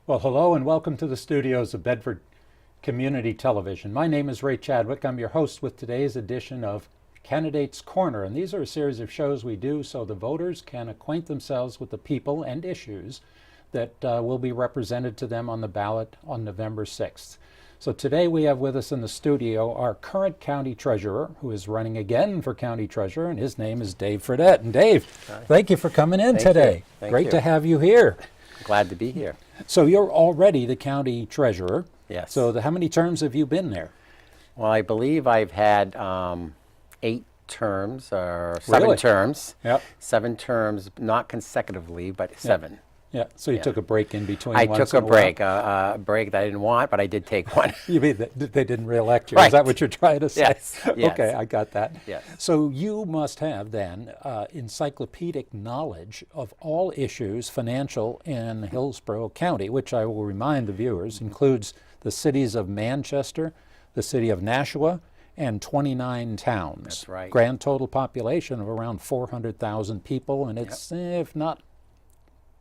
Well, hello and welcome to the studios of Bedford Community Television. My name is Ray Chadwick. I'm your host with today's edition of Candidates Corner. And these are a series of shows we do so the voters can acquaint themselves with the people and issues that will be represented to them on the ballot on November 6th. So today we have with us in the studio our current county treasurer, who is running again for county treasurer, and his name is Dave Fredette. And Dave, thank you for coming in today. Great to have you here. Glad to be here. So you're already the county treasurer. Yes. So how many terms have you been there? Well, I believe I've had 8 terms or 7 Really? terms. Yep. 7 terms, not consecutively, but 7. Yeah. So you took a break in between. I once took in a break, a break that I didn't want, but I did take one. You mean they didn't reelect you? Right. Is that what you're trying to say? Yes. Yes. Okay, I got that. Yes. So you must have then encyclopedic knowledge of all issues financial in Hillsborough County, which I will remind the viewers includes the cities of Manchester, the city of Nashua, and 29 towns. That's right. Grand total population of around 400,000 people, and it's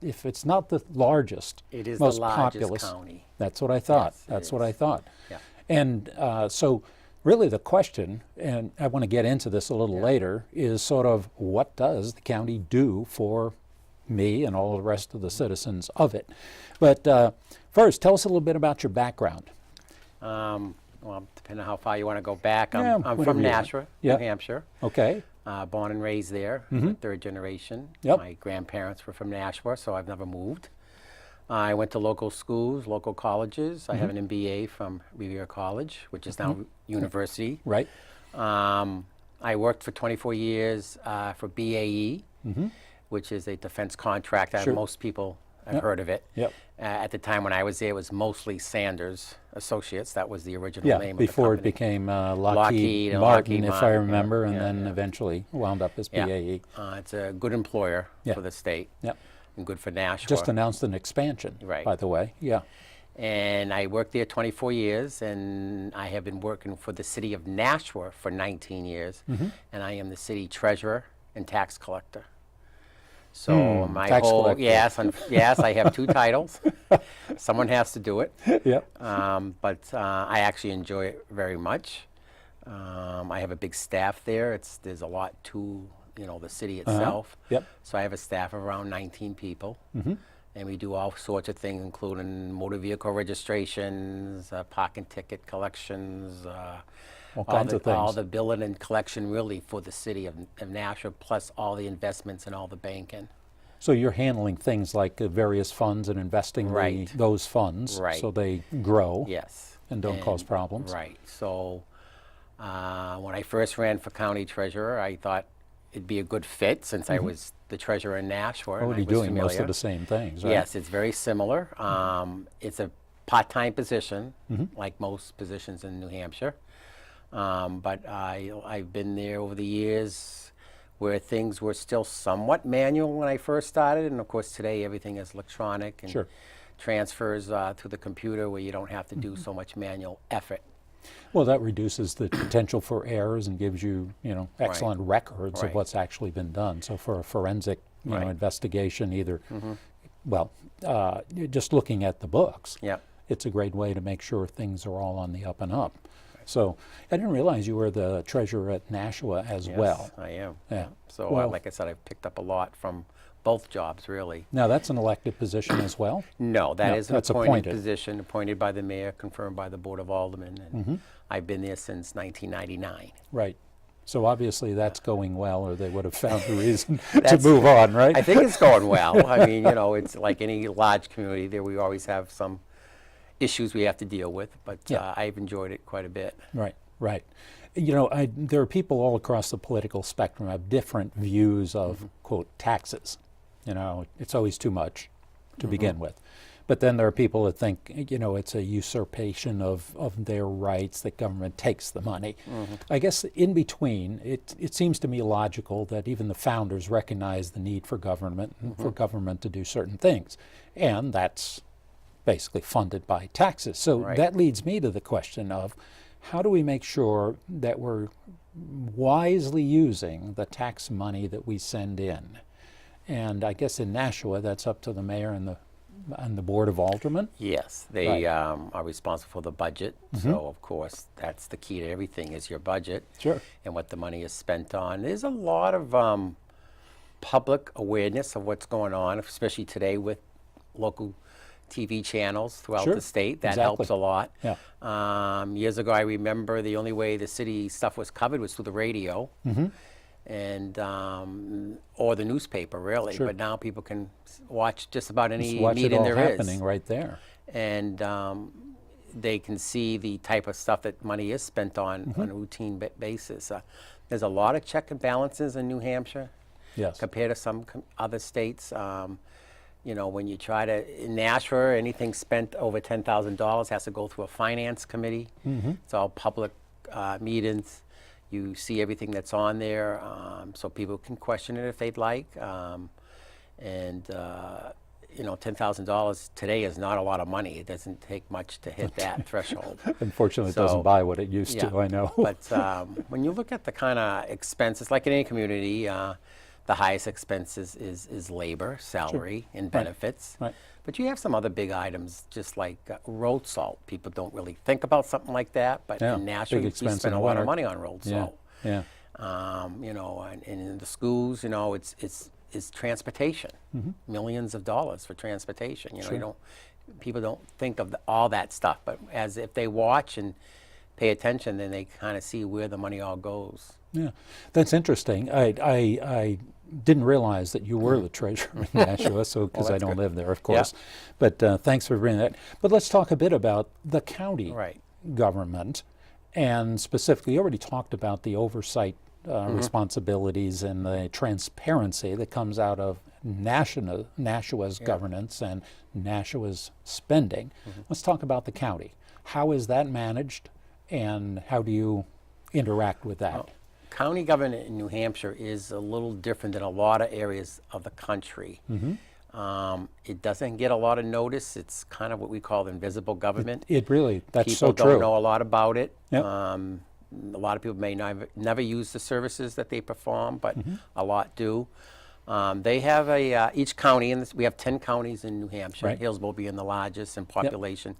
if it's not the largest, It is most the largest populous. county. That's what I thought. Yes, it That's what is. I thought. Yeah. And so really the question, and I want to get into this a little later, is sort of what does the county do for me and all the rest of the citizens of it? But first, tell us a little bit about your background. Well, depending on how far you want to go back, Yeah, I'm whatever from you want. Nashua, Yeah. New Hampshire. Okay. Born and raised there, third generation. Yep. My grandparents were from Nashua, so I've never moved. I went to local schools, local colleges. I have an MBA from Revere College, which is now university. Right. I worked for 24 years for BAE, which is a defense contractor. Sure. Most people have heard of it. Yep. At the time when I was there, it was mostly Sanders Associates. That was the original Yeah, name before of it the company. became Lockheed Lockheed and Martin, Lockheed if I Martin, remember, and yeah, then yeah. eventually wound up as Yeah. BAE. It's a good employer Yeah. for the state Yep. and good for Nashua. Just announced an expansion, Right. by the way. Yeah. And I worked there 24 years, and I have been working for the city of Nashua for 19 years, and I am the city treasurer and tax collector. So my tax whole collector. yes, I have 2 titles. Someone has to do it, Yep. but I actually enjoy it very much. I have a big staff there. There's a lot to the city itself. Yep. So I have a staff of around 19 people. And we do all sorts of things, including motor vehicle registrations, parking ticket collections, All kinds of things. all the billing and collection really for the city of Nashua, plus all the investments and all the banking. So you're handling things like various funds and investing Right. those funds Right. so they grow Yes. and don't cause problems. Right. So when I first ran for county treasurer, I thought it'd be a good fit since I was the treasurer in Nashua. and I Already was doing most familiar. of the same things, right? Yes, it's very similar. It's a part-time position, like most positions in New Hampshire. But I've been there over the years where things were still somewhat manual when I first started. And of course, today everything is electronic and Sure. transfers to the computer where you don't have to do so much manual effort. Well, that reduces the potential for errors and gives you, excellent records of Right. what's actually been done. So for a forensic, Right. investigation, either, well, just looking at the books, Yep. it's a great way to make sure things are all on the up and up. So I didn't realize you were the treasurer at Nashua as Yes, well. I am. Yeah. So Well- like I said, I've picked up a lot from both jobs, really. Now that's an elected position as well? No, that No, is an that's appointed appointed. position, appointed by the mayor, confirmed by the Board of Aldermen. And I've been there since 1999. Right. So obviously that's going well, or they would have found a reason to That's- move on, right? I think it's going well. I mean, it's like any large community there, we always have some issues we have to deal with, but Yeah. I've enjoyed it quite a bit. Right, right. There are people all across the political spectrum who have different views of, quote, taxes. It's always too much to begin with. But then there are people that think, it's a usurpation of their rights, that government takes the money. I guess in between, it seems to me logical that even the founders recognize the need for government and for government to do certain things. And that's basically funded by taxes. So Right. that leads me to the question of how do we make sure that we're wisely using the tax money that we send in? And I guess in Nashua, that's up to the mayor and the and the Board of Aldermen? Yes, they Right. are responsible for the budget. So, of course, that's the key to everything is your budget Sure. and what the money is spent on. There's a lot of public awareness of what's going on, especially today with local TV channels throughout Sure, the state. That exactly. helps a lot. Yeah. Years ago, I remember the only way the city stuff was covered was through the radio. And or the newspaper, really. Sure. But now people can watch just about any Just watch it meeting all there is, happening right there. and they can see the type of stuff that money is spent on a routine basis. There's a lot of check and balances in New Hampshire Yes. compared to some other states. You know, when you try to, in Nashua, anything spent over $10,000 has to go through a finance committee. It's all public meetings. You see everything that's on there, so people can question it if they'd like. You know, $10,000 today is not a lot of money. It doesn't take much to hit that threshold. Unfortunately, it So, doesn't buy what it used to, I know. But when you look at the kind of expenses, like in any community, the highest expenses is labor, salary, and benefits. Right. But you have some other big items, just like road salt. People don't really think about something like that, but Yeah, in Nashua, big we expense in spend the a lot winter. of money on road Yeah. salt. Yeah. You know, and in the schools, you know, it's transportation, millions of dollars for transportation. You know, Sure. people don't think of all that stuff, but as if they watch and pay attention, then they kind of see where the money all goes. Yeah, that's interesting. I didn't realize that you were the treasurer in Nashua, so because I that's don't good. live there, of course. But thanks for bringing that. But let's talk a bit about the county Right. government, and specifically, you already talked about the oversight responsibilities and the transparency that comes out of Nashua's governance and Nashua's spending. Let's talk about the county. How is that managed, and how do you interact with that? County government in New Hampshire is a little different than a lot of areas of the country. It doesn't get a lot of notice. It's kind of what we call invisible government. It really, that's People so don't true. know a lot about it. Yep. A lot of people may never use the services that they perform, but a lot do. They have each county, and we have 10 counties in New Hampshire, Right. Hillsborough being the largest in population.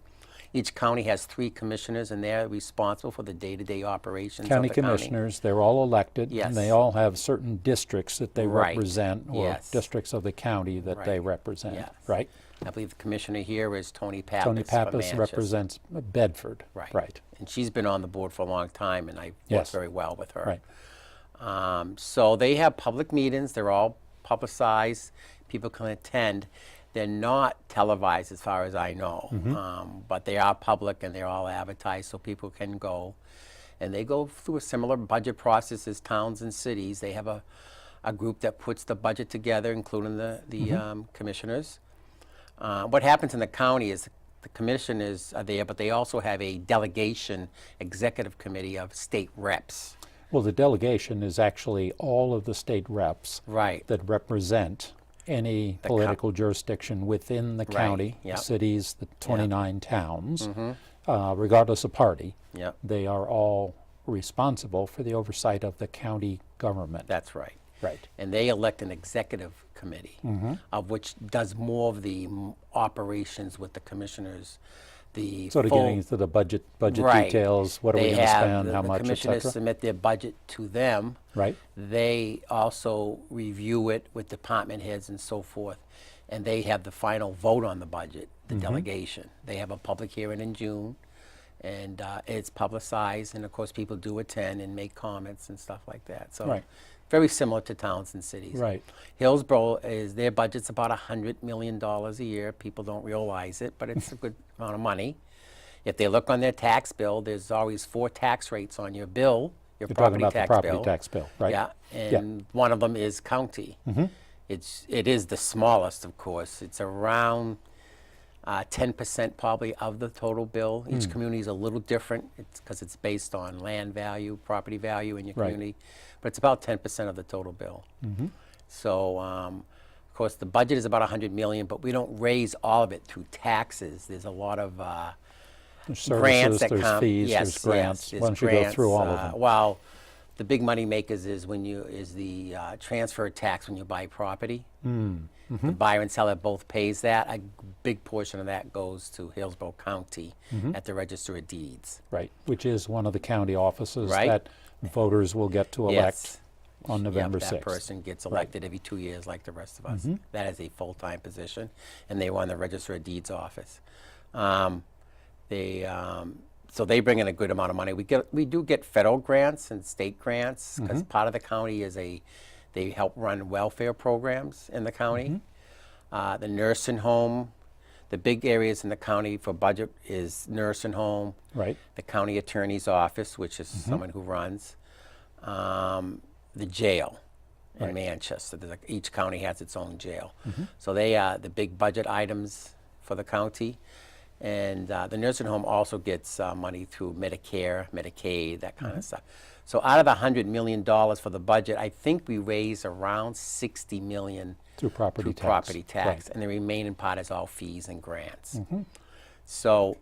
Each county has 3 commissioners, and they're responsible for the day-to-day operations County of the commissioners, they're all elected, Yes. and they all have certain districts that they Right. represent, or Yes. districts of the county that they Right. represent, Yes. right? I believe the commissioner here is Tony Pappas. Tony from Pappas Manchester. represents Bedford, Right. And she's been on the board for a long time, and I work Yes. very well with her. Right. So they have public meetings. They're all publicized. People can attend. They're not televised, as far as I know, but they are public and they're all advertised, so people can go. And they go through a similar budget process as towns and cities. They have a group that puts the budget together, including the commissioners. What happens in the county is the commissioners are there, but they also have a delegation executive committee of state reps. Well, the delegation is actually all of the state reps Right. that represent any political jurisdiction within the county, yep. cities, the 29 towns, regardless of party. Yep. They are all responsible for the oversight of the county government. That's right. Right. And they elect an executive committee, of which does more of the operations with the commissioners. The Sort of full- getting into the budget Right. details, what are we They going to have spend, how the much, et commissioners cetera. submit their budget to them. Right. They also review it with department heads and so forth, and they have the final vote on the budget, the delegation. They have a public hearing in June, and it's publicized, and of course people do attend and make comments and stuff like that. So Right. very similar to towns and cities. Right. Hillsborough their budget's about $100 million a year. People don't realize it, but it's a good amount of money. If they look on their tax bill, there's always 4 tax rates on your bill, your You're talking property about tax the property bill. tax bill, right? Yeah, and one of them is county. It is the smallest, of course. It's around 10% probably of the total bill. Each community is a little different. It's because it's based on land value, property value in your Right. community, but it's about 10% of the total bill. So, of course, the budget is about 100 million, but we don't raise all of it through taxes. There's a lot of There's grants services, that there's come. fees, Yes, there's grants. yes, Why don't you go through all of them? Well, The big money makers is the transfer tax when you buy property. The buyer and seller both pays that. A big portion of that goes to Hillsborough County at the Register of Deeds. Right, which is one of the county offices Right. that voters will get to elect Yes. on November 6th. That person gets elected every 2 years like the rest of us. That is a full-time position, and they run the Register of Deeds office. So they bring in a good amount of money. We do get federal grants and state grants because part of the county is they help run welfare programs in the county. The nursing home, the big areas in the county for budget is nursing home, Right. the county attorney's office, which is someone who runs, the jail in Right. Manchester. Each county has its own jail. So they are the big budget items for the county. And the nursing home also gets money through Medicare, Medicaid, that kind of stuff. So out of the $100 million for the budget, I think we raise around $60 million Through property through tax. property tax, Right. and the remaining part is all fees and grants. So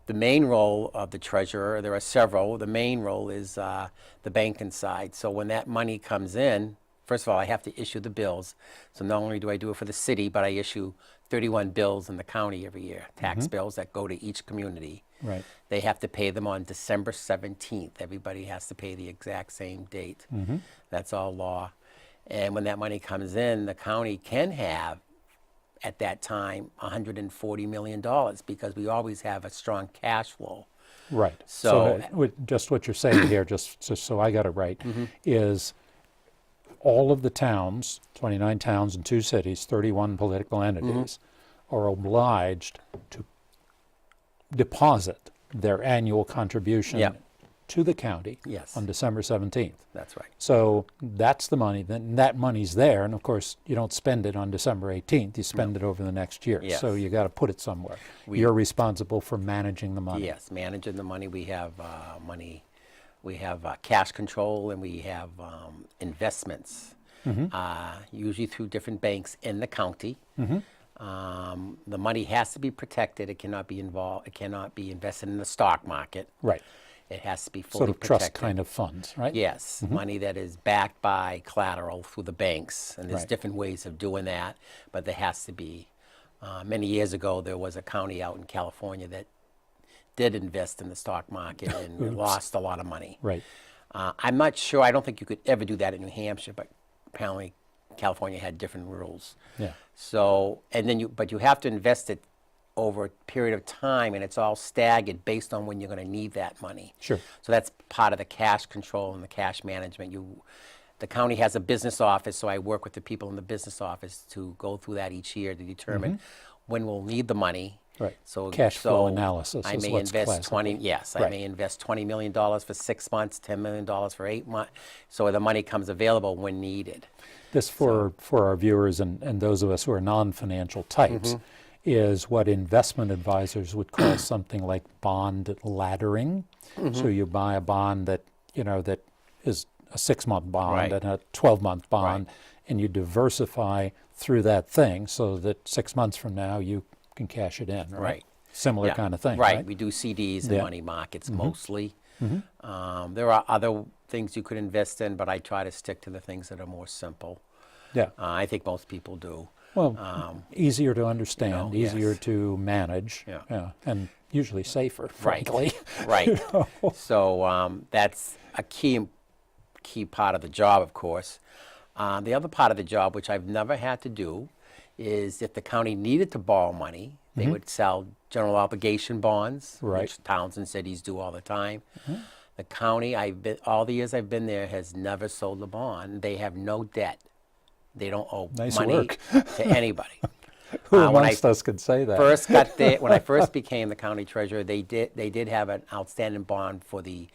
the main role of the treasurer, there are several. The main role is the banking side. So when that money comes in, first of all, I have to issue the bills. So not only do I do it for the city, but I issue 31 bills in the county every year, tax bills that go to each community. Right. They have to pay them on December 17th. Everybody has to pay the exact same date. That's all law. And when that money comes in, the county can have, at that time, $140 million because we always have a strong cash flow. Right. So- Just what you're saying here, just so I got it right, is all of the towns, 29 towns and 2 cities, 31 political entities, are obliged to deposit their annual contribution Yep. to the county Yes. on December 17th. That's right. So that's the money, then that money's there, and of course you don't spend it on December 18th, you spend it over the next year. Yes. So you got to put it somewhere. You're responsible for managing the money. Yes, managing the money. We have we have cash control, and we have investments, usually through different banks in the county. The money has to be protected. It cannot be involved. It cannot be invested in the stock market. Right. It has to be fully Sort of trust protected. kind of funds, right? Yes, money that is backed by collateral through the banks, and there's Right. different ways of doing that, but there has to be. Many years ago, there was a county out in California that did invest in the stock market and lost a lot of money. Right. I'm not sure. I don't think you could ever do that in New Hampshire, but apparently California had different rules. Yeah. So, and then but you have to invest it over a period of time, and it's all staggered based on when you're going to need that money. Sure. So that's part of the cash control and the cash management. The county has a business office, so I work with the people in the business office to go through that each year to determine when we'll need the money. Right. So Cash flow so analysis I is may what's invest classical. 20. Yes, I Right. may invest $20 million for 6 months, $10 million for 8 months, so the money comes available when needed. This for our viewers and those of us who are non-financial types is what investment advisors would call something like bond laddering. So you buy a bond that is a 6-month bond Right. and a 12-month bond, and you diversify through that thing so that 6 months from now you can cash it in. Right. Right. Similar Yeah, kind of thing. Right. Right. We do CDs and Yeah. money markets mostly. There are other things you could invest in, but I try to stick to the things that are more simple. Yeah. I think most people do. Well, easier to understand, easier yes. to manage, Yeah. and usually safer, Right. frankly. Right. So that's a key part of the job, of course. The other part of the job, which I've never had to do, is if the county needed to borrow money, they would sell general obligation bonds, Right. which towns and cities do all the time. The county, all the years I've been there, has never sold a bond. They have no debt. They don't owe Nice money work. to anybody. Who when I amongst us could say that? First got there, when I first became the county treasurer, they did have an outstanding bond for the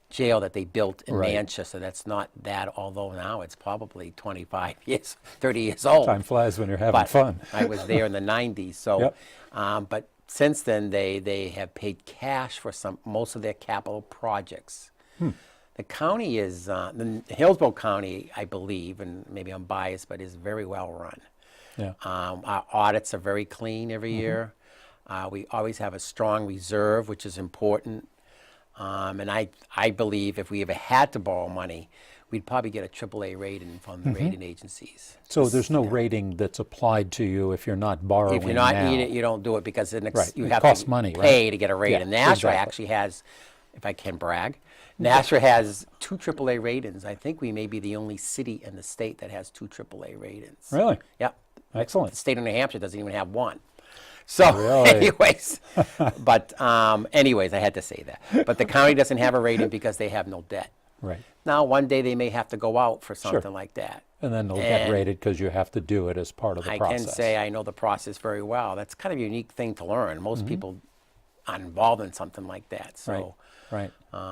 jail that they built in Right. Manchester. That's not that, although now it's probably 25 years, 30 years old. Time flies when you're having But fun. I was there in the 90s. So, Yep. but since then, they have paid cash for most of their capital projects. The county is, the Hillsborough County, I believe, and maybe I'm biased, but is very well run. Yeah. Our audits are very clean every year. We always have a strong reserve, which is important. And I believe if we ever had to borrow money, we'd probably get a AAA rating from the rating agencies. So there's no rating that's applied to you if you're not borrowing If you're not now. in it, you don't do it because Right. you It have costs to money, pay right? to get a rating. Yeah, Nashua exactly. actually has, if I can brag, Nashua has 2 AAA ratings. I think we may be the only city in the state that has 2 AAA ratings. Really? Yep. Excellent. The state of New Hampshire doesn't even have one. So, Really? anyways, anyways, I had to say that. But the county doesn't have a rating because they have no debt. Right. Now, one day they may have to go out for something like that. And then they'll get And rated because you have to do it as part of the I process. can say I know the process very well. That's kind of a unique thing to learn. Most people aren't involved in something like that. So, Right.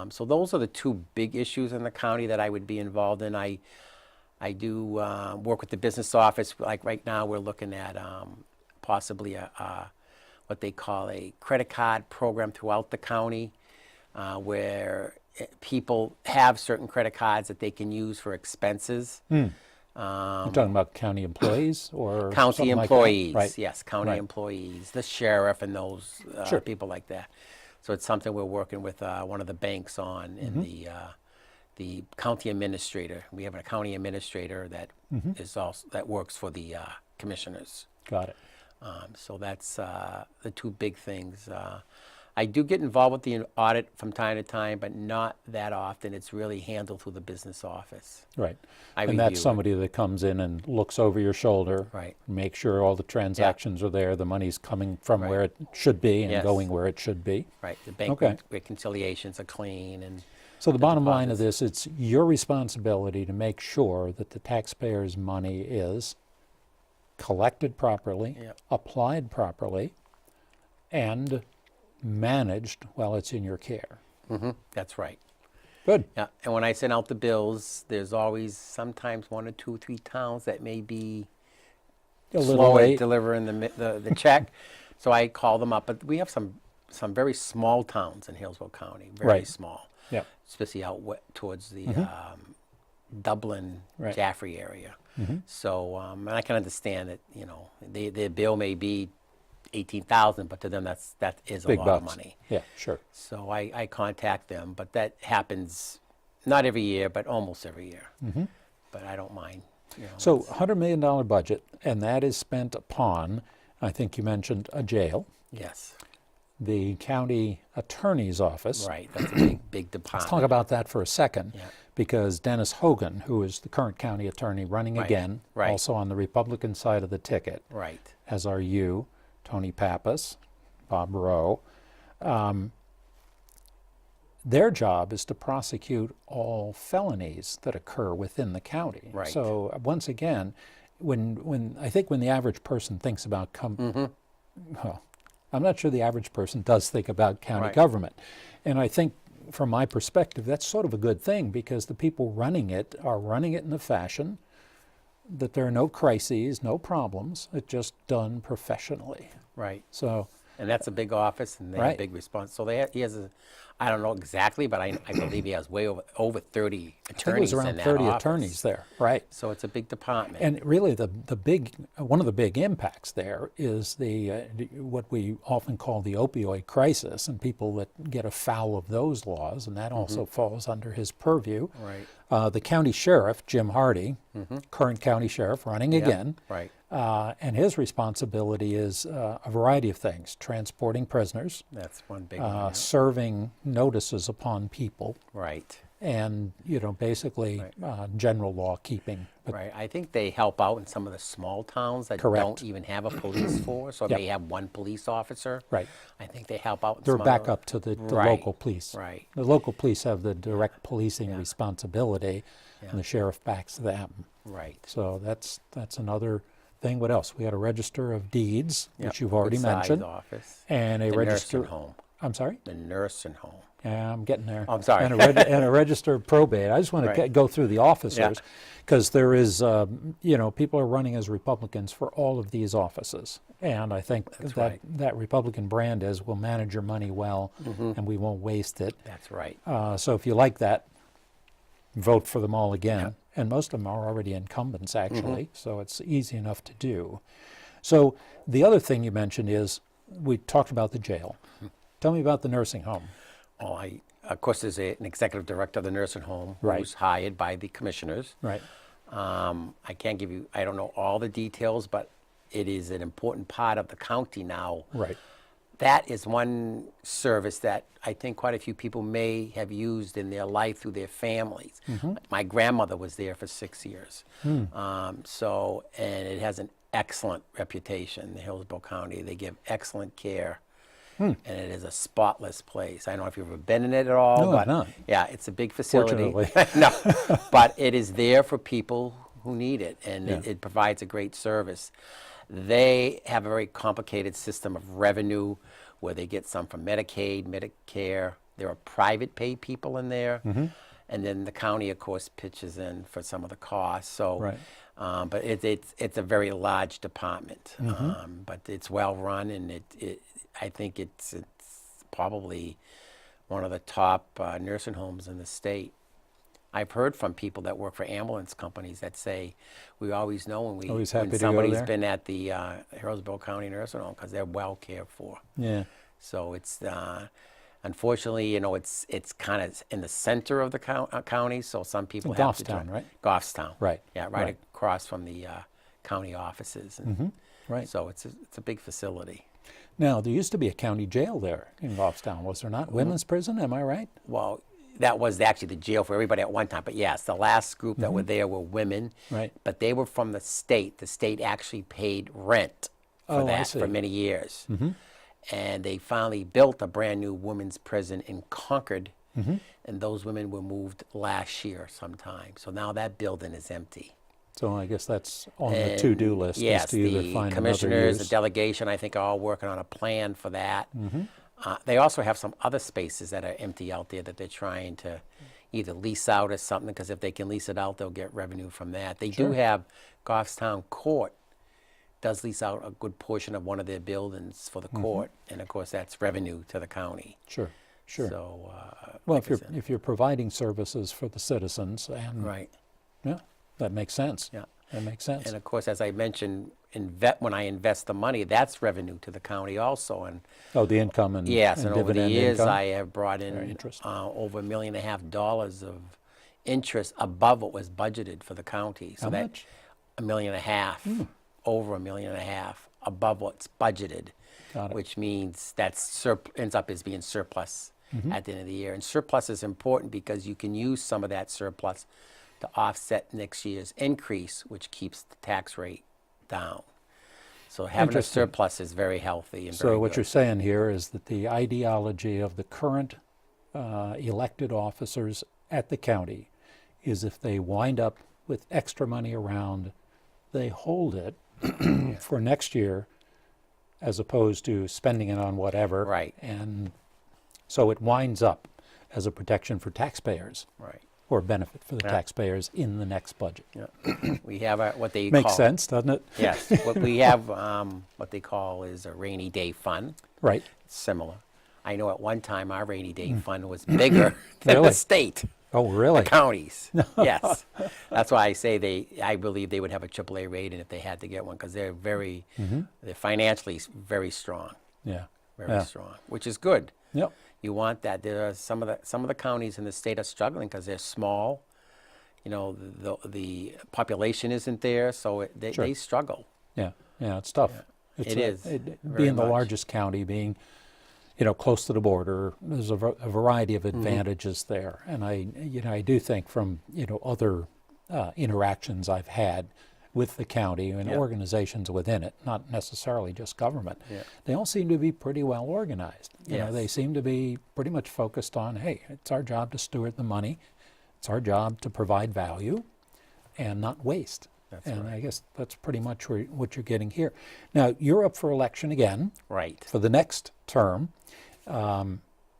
so those are the 2 big issues in the county that I would be involved in. I do work with the business office. Like right now, we're looking at possibly what they call a credit card program throughout the county, where people have certain credit cards that they can use for expenses. You're talking about county employees or County something employees, like that? Right. yes, county Right. employees, the sheriff and those Sure. people like that. So it's something we're working with one of the banks on, and the county administrator. We have a county administrator that is also that works for the commissioners. Got it. So that's the 2 big things. I do get involved with the audit from time to time, but not that often. It's really handled through the business office. Right. I And that's review it. somebody that comes in and looks over your shoulder, Right. make sure all the transactions are there, the money's coming from Right. where it should be and Yes. going where it should be. Right, the bank Okay. reconciliations are clean, and So the bottom line of deposits. this, it's your responsibility to make sure that the taxpayers' money is collected properly, Yep. applied properly, and managed while it's in your care. that's right. Good. Yeah, and when I send out the bills, there's always sometimes 1 or 2 or 3 towns that may be A little slow at late. delivering the check. So I call them up, but we have some very small towns in Hillsborough County, very Right. small, Yeah. especially out towards the Dublin, Right. Jaffrey area. So, and I can understand that, their bill may be 18,000, but to them that is Big a lot bucks. of money. Yeah, sure. So I contact them, but that happens not every year, but almost every year. But I don't mind. So $100 million budget, and that is spent upon, I think you mentioned, a jail, Yes, the county attorney's office. right. That's a big Let's department. talk about that for a second, Yeah. because Dennis Hogan, who is the current county attorney running Right, again, right. also on the Republican side of the ticket, Right. as are you, Tony Pappas, Bob Rowe. Their job is to prosecute all felonies that occur within the county. Right. So once again, when I think when the average person thinks about well, I'm not sure the average person does think about county Right. government, and I think from my perspective that's sort of a good thing because the people running it are running it in a fashion that there are no crises, no problems. It's just done professionally. Right. So And that's a big office, and they have Right. big response. So he has I don't know exactly, but I believe he has way over 30 I think it attorneys was around in that 30 office. attorneys there, right? So it's a big department. And really, one of the big impacts there is what we often call the opioid crisis, and people that get afoul of those laws, and that also falls under his purview. Right. The county sheriff, Jim Hardy, current county sheriff, running Yep, again, Right. and his responsibility is a variety of things: transporting prisoners, That's one big one. Yeah. serving notices upon people, Right. and basically general law keeping. But Right. I think they help out in some of the small towns that Correct. don't even have a police force, or Yep. may have one police officer. Right. I think they help out. In they're some back other- up to the Right, local police. Right. The local police have the direct policing responsibility, and the sheriff backs them. Right. So that's another thing. What else? We had a register of deeds, Yep, which you've already good sized mentioned, office. and a The register. nursing home. I'm sorry. The nursing home. Yeah, I'm getting there. Oh, I'm sorry. And and a register of probate. I just want to Right. go through the officers because there is, people are running as Republicans for all of these offices. And I think right. that Republican brand is we'll manage your money well and we won't waste it. That's right. So if you like that, vote for them all again. And most of them are already incumbents, actually, so it's easy enough to do. So the other thing you mentioned is we talked about the jail. Tell me about the nursing home. Well, of course, there's an executive director of the nursing home Right. who's hired by the commissioners. Right. I can't give you, I don't know all the details, but it is an important part of the county now. Right. That is one service that I think quite a few people may have used in their life through their families. My grandmother was there for 6 years. So, and it has an excellent reputation in Hillsborough County. They give excellent care. And it is a spotless place. I don't know if you've ever been in it at all. No, but I've not. yeah, it's a big facility. Fortunately. No, but it is there for people who need it, and Yeah. it provides a great service. They have a very complicated system of revenue where they get some from Medicaid, Medicare. There are private pay people in there. And then the county, of course, pitches in for some of the costs. So, Right. but it's a very large department. But it's well run, and I think it's probably one of the top nursing homes in the state. I've heard from people that work for ambulance companies that say, we always know Always happy when to go somebody's there. been at the Hillsborough County Nursing Home because they're well cared for. Yeah. So it's, unfortunately, you know, it's kind of in the center of the county, so some people have to Goffstown, right? Goffstown. Right. Yeah, Right. across from the county offices. And Right. So it's a big facility. Now, there used to be a county jail there in Goffstown, was there not? Women's prison, am I right? Well, that was actually the jail for everybody at one time. But yes, the last group that were there were women. Right. But they were from the state. The state actually paid rent for Oh, I that see. for many years. And they finally built a brand new women's prison in Concord. And those women were moved last year sometime. So now that building is empty. So I guess that's on the And to-do list, yes, is to either the find another commissioners, the use. delegation, I think, are all working on a plan for that. They also have some other spaces that are empty out there that they're trying to either lease out or something, because if they can lease it out, they'll get revenue from that. They do Sure. have Goffstown Court does lease out a good portion of one of their buildings for the court, and of course that's revenue to the county. Sure, sure. So, Well, like I said, if you're providing services for the citizens, and right. yeah, that makes sense. Yeah. That makes sense. And of course, as I mentioned, when I invest the money, that's revenue to the county also. And Oh, the income and yes, and over the dividend years, income? I have brought Very in interesting. over $1.5 million of interest above what was budgeted for the county. So How that much? $1.5 million, over $1.5 million above what's budgeted, Got it. which means that ends up as being surplus Mm-hmm. at the end of the year. And surplus is important because you can use some of that surplus to offset next year's increase, which keeps the tax rate down. So having a Interesting. surplus is very healthy and So very what good. you're saying here is that the ideology of the current elected officers at the county is if they wind up with extra money around, they hold it for next year as opposed to spending it on whatever. Right. And so it winds up as a protection for taxpayers Right. or benefit for the Yeah. taxpayers in the next budget. Yeah. We have what they Makes call sense, doesn't it? Yes, what we have, what they call is a rainy day fund. Right. Similar. I know at one time our rainy day fund was bigger than Really? the state, Oh, really? the counties. Yes, that's why I say I believe they would have a AAA rating if they had to get one, because they're they're financially very strong, Yeah. very Yeah. strong, which is good. Yep. You want that. There are some of the counties in the state are struggling because they're small. You know, the population isn't there, so Sure. they struggle. Yeah, yeah, it's tough. It is, very being the much. largest county, being, close to the border, there's a variety of advantages there. And I do think from, other interactions I've had with the county and Yeah. organizations within it, not necessarily just government, Yeah. they all seem to be pretty well organized. They Yes. seem to be pretty much focused on, hey, it's our job to steward the money, it's our job to provide value and not waste. That's And right. I guess that's pretty much what you're getting here. Now, you're up for election again Right. for the next term,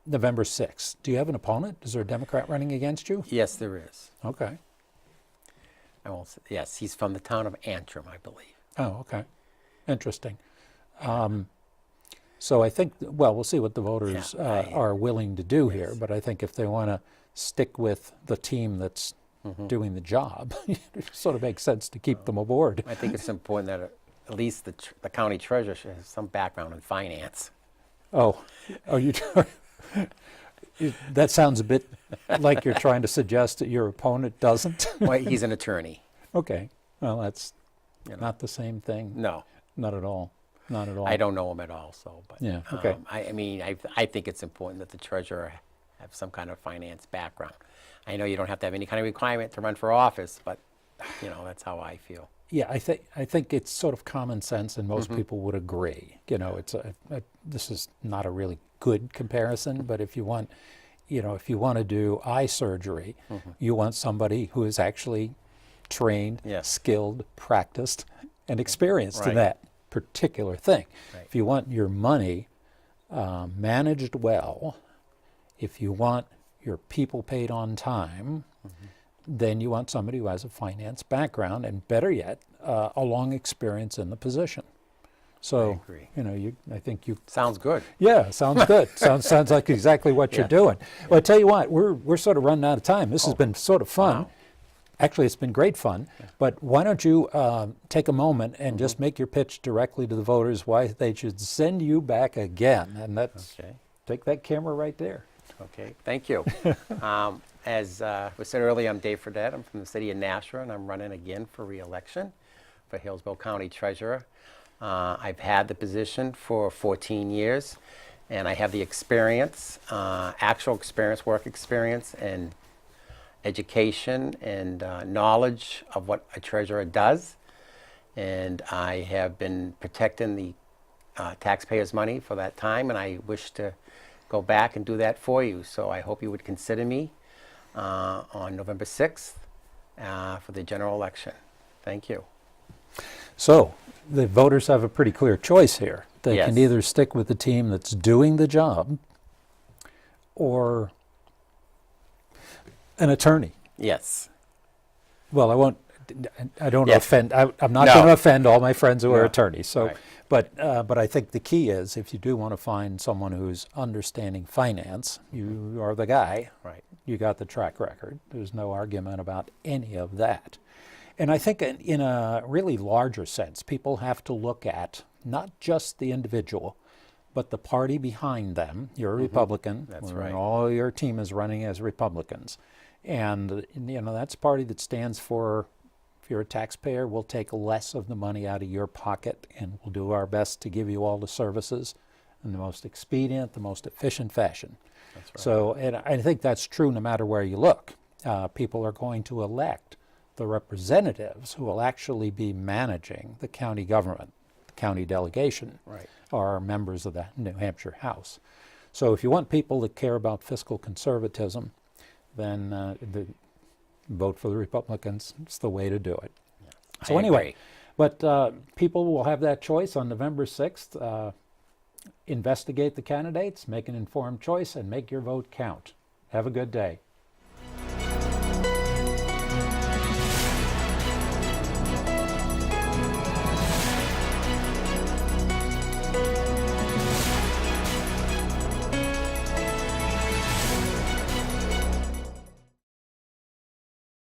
November 6th. Do you have an opponent? Is there a Democrat running against you? Yes, there is. Okay. I won't say, yes, he's from the town of Antrim, I believe. Oh, okay. Interesting. So I think, well, we'll see what the voters Yeah, are willing to do here, but I think if they want to stick with the team that's doing the job, it sort of makes sense to keep them aboard. I think it's important that at least the county treasurer should have some background in finance. Oh, you That sounds a bit like you're trying to suggest that your opponent doesn't. Well, he's an attorney. Okay. Well, that's You know. not the same thing. No, Not at all. Not at all. I don't know him at all. So, but Yeah, okay. I mean, I think it's important that the treasurer have some kind of finance background. I know you don't have to have any kind of requirement to run for office, but that's how I feel. Yeah, I think it's sort of common sense, and most people would agree. It's this is not a really good comparison, but if you want, if you want to do eye surgery, you want somebody who is actually trained, Yes. skilled, practiced, and experienced in Right. that particular thing. Right. If you want your money managed well, if you want your people paid on time, then you want somebody who has a finance background, and better yet, a long experience in the position. So, agree. I think you. Sounds good. Yeah, sounds good. sounds like exactly what you're Yeah. doing. Well, I tell you what, we're sort of running out of time. This has been sort of fun. Wow. Actually, it's been great fun. But why don't you take a moment and just make your pitch directly to the voters why they should send you back again? And that's Okay. take that camera right there. Okay, thank you. As was said earlier, I'm Dave Fredette. I'm from the city of Nashua, and I'm running again for re-election for Hillsborough County Treasurer. I've had the position for 14 years, and I have the experience, actual experience, work experience, and education and knowledge of what a treasurer does. And I have been protecting the taxpayers' money for that time, and I wish to go back and do that for you. So I hope you would consider me on November 6th for the general election. Thank you. So the voters have a pretty clear choice here. They can Yes. either stick with the team that's doing the job or an attorney. Yes. Well, I won't. I don't Yes. offend. I'm not No. going to offend all my friends who are No. attorneys. So, Right. but I think the key is if you do want to find someone who's understanding finance, you are the guy. Right. You got the track record. There's no argument about any of that. And I think in a really larger sense, people have to look at not just the individual, but the party behind them. You're a Republican. That's and right. All your team is running as Republicans. And that's a party that stands for, if you're a taxpayer, we'll take less of the money out of your pocket and we'll do our best to give you all the services in the most expedient, the most efficient fashion. That's right. So, and I think that's true no matter where you look. People are going to elect the representatives who will actually be managing the county government, the county delegation, Right. are members of the New Hampshire House. So if you want people that care about fiscal conservatism, then vote for the Republicans. It's the way to do it. So I anyway, agree. but people will have that choice on November 6th. Investigate the candidates, make an informed choice, and make your vote count. Have a good day.